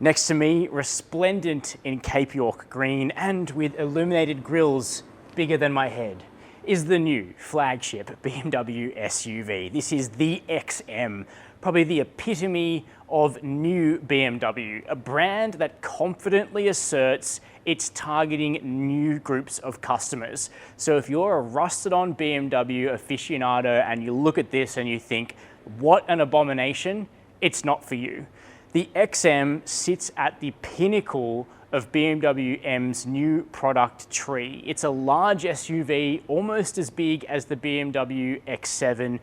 Next to me, resplendent in Cape York green and with illuminated grilles bigger than my head, is the new flagship BMW SUV. This is the XM, probably the epitome of new BMW, a brand that confidently asserts it's targeting new groups of customers. So if you're a rusted on BMW aficionado and you look at this and you think, what an abomination, it's not for you. The XM sits at the pinnacle of BMW M's new product tree. It's a large SUV, almost as big as the BMW X7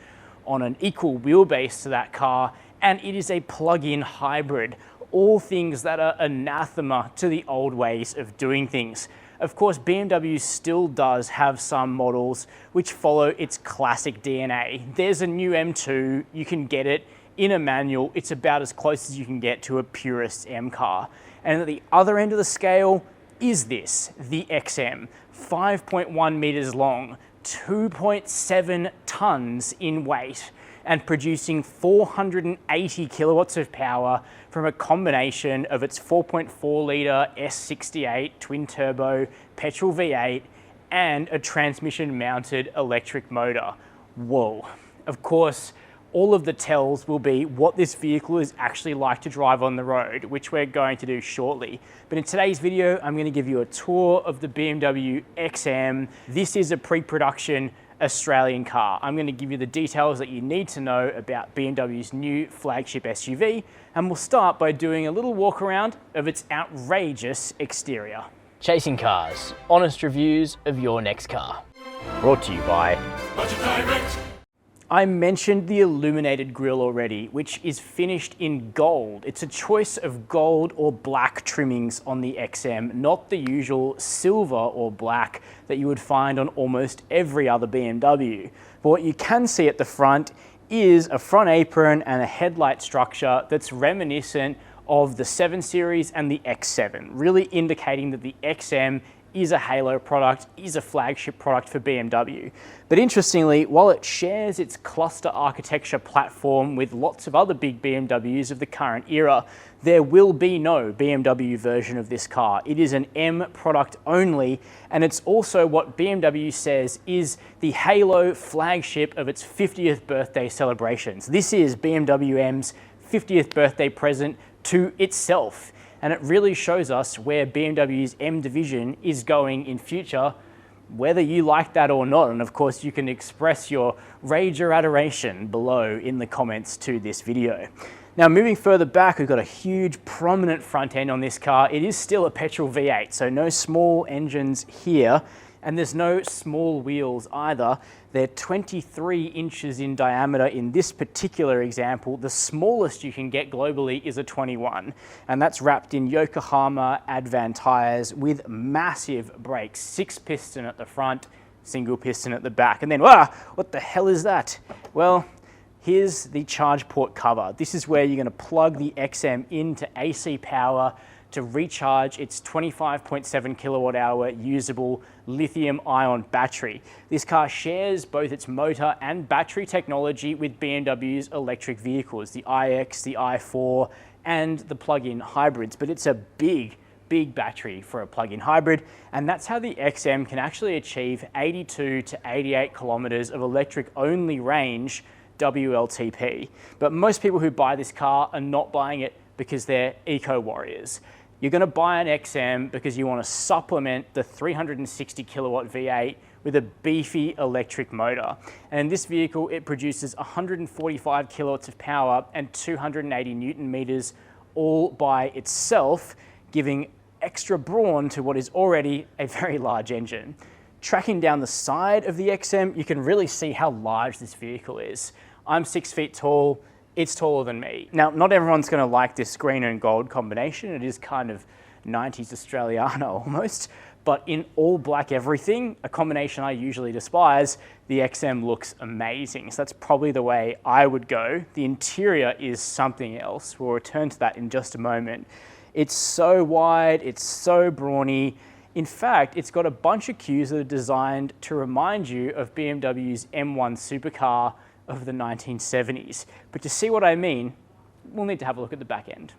on an equal wheelbase to that car, and it is a plug-in hybrid, all things that are anathema to the old ways of doing things. Of course, BMW still does have some models which follow its classic DNA. There's a new M2, you can get it in a manual. It's about as close as you can get to a purist M car. And at the other end of the scale is this, the XM, 5.1 meters long, 2.7 tons in weight, and producing 480 kilowatts of power from a combination of its 4.4 litre S68 twin turbo petrol V8 and a transmission mounted electric motor. Whoa. Of course, all of the tells will be what this vehicle is actually like to drive on the road, which we're going to do shortly. But in today's video, I'm going to give you a tour of the BMW XM. This is a pre-production Australian car. I'm going to give you the details that you need to know about BMW's new flagship SUV, and we'll start by doing a little walk around of its outrageous exterior. Chasing cars, honest reviews of your next car. Brought to you by Budget Direct. I mentioned the illuminated grille already, which is finished in gold. It's a choice of gold or black trimmings on the XM, not the usual silver or black that you would find on almost every other BMW. But what you can see at the front is a front apron and a headlight structure that's reminiscent of the 7 Series and the X7, really indicating that the XM is a halo product, is a flagship product for BMW. But interestingly, while it shares its cluster architecture platform with lots of other big BMWs of the current era, there will be no BMW version of this car. It is an M product only, and it's also what BMW says is the halo flagship of its 50th birthday celebrations. This is BMW M's 50th birthday present to itself. And it really shows us where BMW's M division is going in future, whether you like that or not. And of course, you can express your rage or adoration below in the comments to this video. Now, moving further back, we've got a huge prominent front end on this car. It is still a petrol V8, so no small engines here. And there's no small wheels either. They're 23 inches in diameter in this particular example. The smallest you can get globally is a 21, and that's wrapped in Yokohama Advan tires with massive brakes, 6-piston at the front, single piston at the back. And then, what the hell is that? Well, here's the charge port cover. This is where you're going to plug the XM into AC power to recharge its 25.7 kilowatt hour usable lithium-ion battery. This car shares both its motor and battery technology with BMW's electric vehicles, the iX, the i4, and the plug-in hybrids, but it's a big battery for a plug-in hybrid, and that's how the XM can actually achieve 82 to 88 kilometers of electric-only range WLTP. But most people who buy this car are not buying it because they're eco-warriors. You're going to buy an XM because you want to supplement the 360 kilowatt V8 with a beefy electric motor. And in this vehicle, it produces 145 kilowatts of power and 280 Newton meters all by itself, giving extra brawn to what is already a very large engine. Tracking down the side of the XM, you can really see how large this vehicle is. I'm 6 feet tall. It's taller than me. Now, not everyone's going to like this green and gold combination. It is kind of 90s Australiana almost, but in all black everything, a combination I usually despise, the XM looks amazing. So that's probably the way I would go. The interior is something else. We'll return to that in just a moment. It's so wide, it's so brawny. In fact, it's got a bunch of cues that are designed to remind you of BMW's M1 supercar of the 1970s. But to see what I mean, we'll need to have a look at the back end.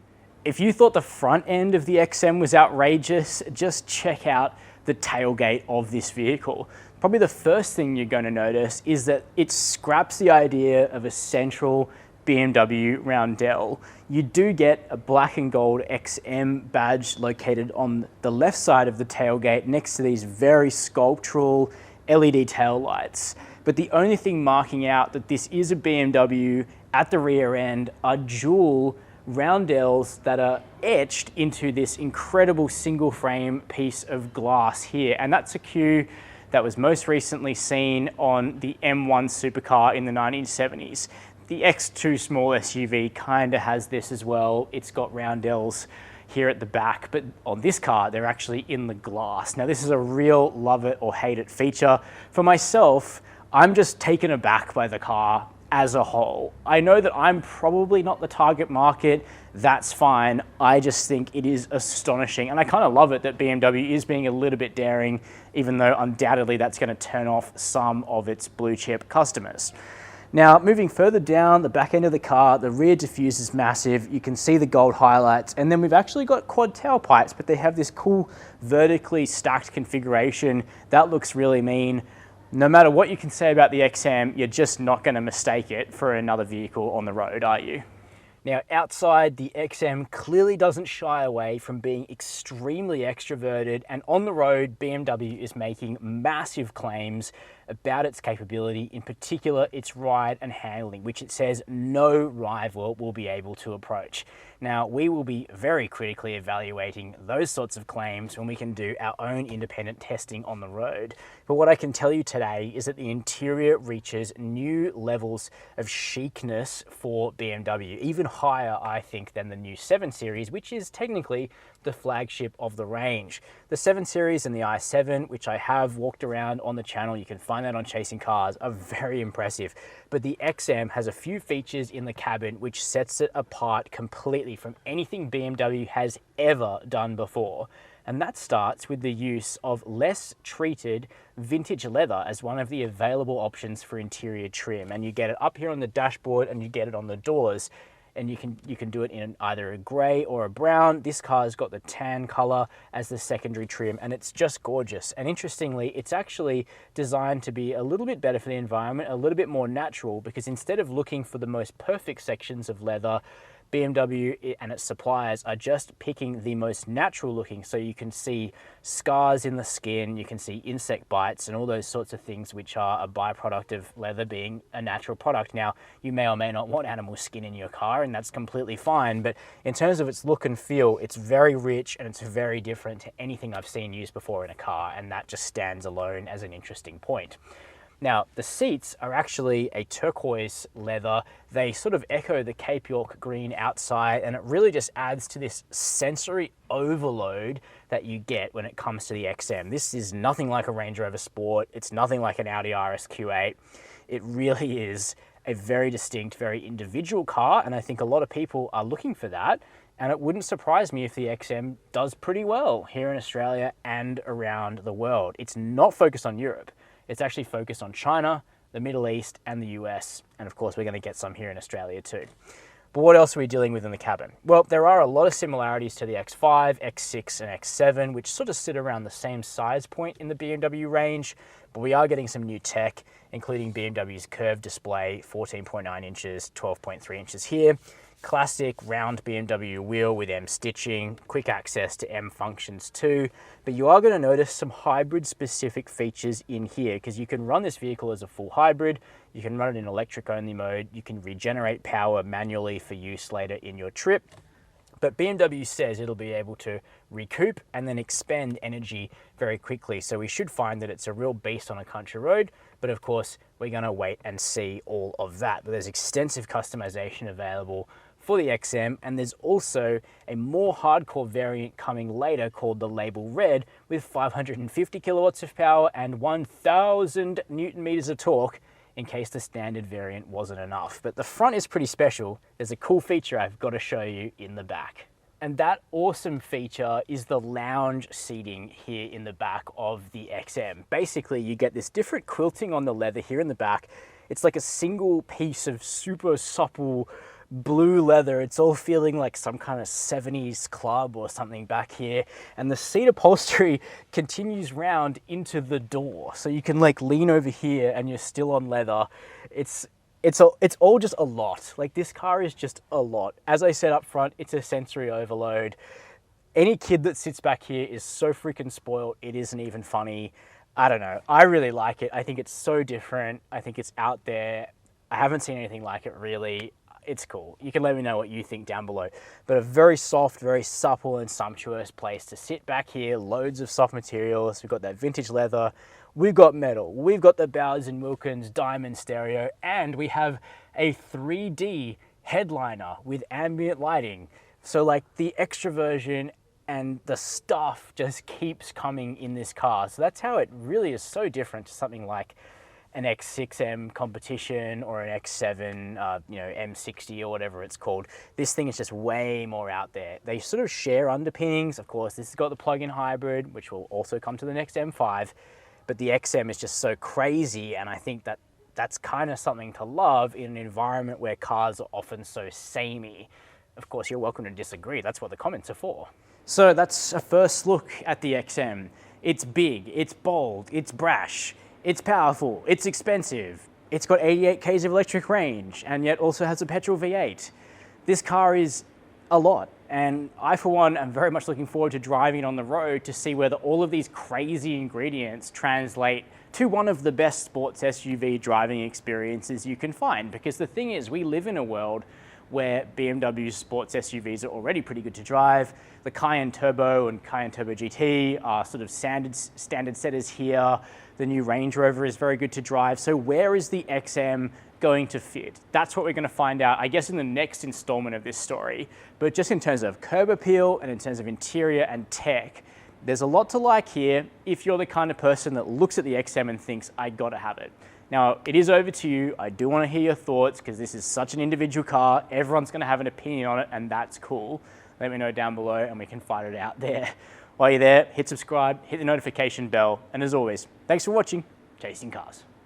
If you thought the front end of the XM was outrageous, just check out the tailgate of this vehicle. Probably the first thing you're going to notice is that it scraps the idea of a central BMW roundel. You do get a black and gold XM badge located on the left side of the tailgate next to these very sculptural LED tail lights. But the only thing marking out that this is a BMW at the rear end are dual roundels that are etched into this incredible single frame piece of glass here. And that's a cue that was most recently seen on the M1 supercar in the 1970s. The X2 small SUV kind of has this as well. It's got roundels here at the back, but on this car, they're actually in the glass. Now, this is a real love it or hate it feature. For myself, I'm just taken aback by the car as a whole. I know that I'm probably not the target market. That's fine. I just think it is astonishing. And I kind of love it that BMW is being a little bit daring, even though undoubtedly that's going to turn off some of its blue chip customers. Now, moving further down the back end of the car, the rear diffuser is massive. You can see the gold highlights, and then we've actually got quad tailpipes, but they have this cool vertically stacked configuration. That looks really mean. No matter what you can say about the XM, you're just not going to mistake it for another vehicle on the road, are you? Now, outside, the XM clearly doesn't shy away from being extremely extroverted, and on the road, BMW is making massive claims about its capability, in particular its ride and handling, which it says no rival will be able to approach. Now, we will be very critically evaluating those sorts of claims when we can do our own independent testing on the road. But what I can tell you today is that the interior reaches new levels of chicness for BMW, even higher, I think, than the new 7 Series, which is technically the flagship of the range. The 7 Series and the i7, which I have walked around on the channel, you can find that on Chasing Cars, are very impressive. But the XM has a few features in the cabin which sets it apart completely from anything BMW has ever done before. And that starts with the use of less treated vintage leather as one of the available options for interior trim. And you get it up here on the dashboard and you get it on the doors. And you can do it in either a grey or a brown. This car has got the tan color as the secondary trim, and it's just gorgeous. And interestingly, it's actually designed to be a little bit better for the environment, a little bit more natural, because instead of looking for the most perfect sections of leather, BMW and its suppliers are just picking the most natural looking, so you can see scars in the skin, you can see insect bites and all those sorts of things which are a byproduct of leather being a natural product. Now, you may or may not want animal skin in your car, and that's completely fine, but in terms of its look and feel, it's very rich and it's very different to anything I've seen used before in a car, and that just stands alone as an interesting point. Now, the seats are actually a turquoise leather. They sort of echo the Cape York green outside, and it really just adds to this sensory overload that you get when it comes to the XM. This is nothing like a Range Rover Sport. It's nothing like an Audi RSQ8. It really is a very distinct, very individual car, and I think a lot of people are looking for that. And it wouldn't surprise me if the XM does pretty well here in Australia and around the world. It's not focused on Europe. It's actually focused on China, the Middle East, and the US. And of course, we're going to get some here in Australia too. But what else are we dealing with in the cabin? Well, there are a lot of similarities to the X5, X6, and X7, which sort of sit around the same size point in the BMW range. But we are getting some new tech, including BMW's curved display, 14.9 inches, 12.3 inches here. Classic round BMW wheel with M stitching, quick access to M functions too, but you are going to notice some hybrid specific features in here, because you can run this vehicle as a full hybrid, you can run it in electric only mode, you can regenerate power manually for use later in your trip, but BMW says it'll be able to recoup and then expend energy very quickly, so we should find that it's a real beast on a country road, but of course we're going to wait and see all of that. But there's extensive customization available for the XM, and there's also a more hardcore variant coming later called the Label Red with 550 kilowatts of power and 1,000 Newton meters of torque in case the standard variant wasn't enough. But the front is pretty special. There's a cool feature I've got to show you in the back. And that awesome feature is the lounge seating here in the back of the XM. Basically, you get this different quilting on the leather here in the back. It's like a single piece of super supple blue leather. It's all feeling like some kind of 70s club or something back here. And the seat upholstery continues round into the door. So you can like lean over here and you're still on leather. It's all just a lot. Like, this car is just a lot. As I said up front, it's a sensory overload. Any kid that sits back here is so freaking spoiled, it isn't even funny. I don't know. I really like it. I think it's so different. I think it's out there. I haven't seen anything like it really. It's cool. You can let me know what you think down below. But a very soft, very supple and sumptuous place to sit back here. Loads of soft materials. We've got that vintage leather. We've got metal. We've got the Bowers & Wilkins diamond stereo. And we have a 3D headliner with ambient lighting. So like the extra version and the stuff just keeps coming in this car. So that's how it really is so different to something like an X6M competition or an X7, M60 or whatever it's called. This thing is just way more out there. They sort of share underpinnings. Of course, this has got the plug-in hybrid, which will also come to the next M5, but the XM is just so crazy, and I think that that's kind of something to love in an environment where cars are often so samey. Of course, you're welcome to disagree. That's what the comments are for. So that's a first look at the XM. It's big, it's bold, it's brash, it's powerful, it's expensive. It's got 88 k's of electric range and yet also has a petrol V8. This car is a lot, and I for one am very much looking forward to driving it on the road to see whether all of these crazy ingredients translate to one of the best sports SUV driving experiences you can find. Because the thing is, we live in a world where BMW sports SUVs are already pretty good to drive. The Cayenne Turbo and Cayenne Turbo GT are sort of standard setters here. The new Range Rover is very good to drive. So where is the XM going to fit? That's what we're going to find out, I guess, in the next installment of this story. But just in terms of curb appeal and in terms of interior and tech, there's a lot to like here if you're the kind of person that looks at the XM and thinks, I gotta have it. Now, it is over to you. I do want to hear your thoughts because this is such an individual car. Everyone's going to have an opinion on it, and that's cool. Let me know down below and we can fight it out there. While you're there, hit subscribe, hit the notification bell, and as always, thanks for watching Chasing Cars.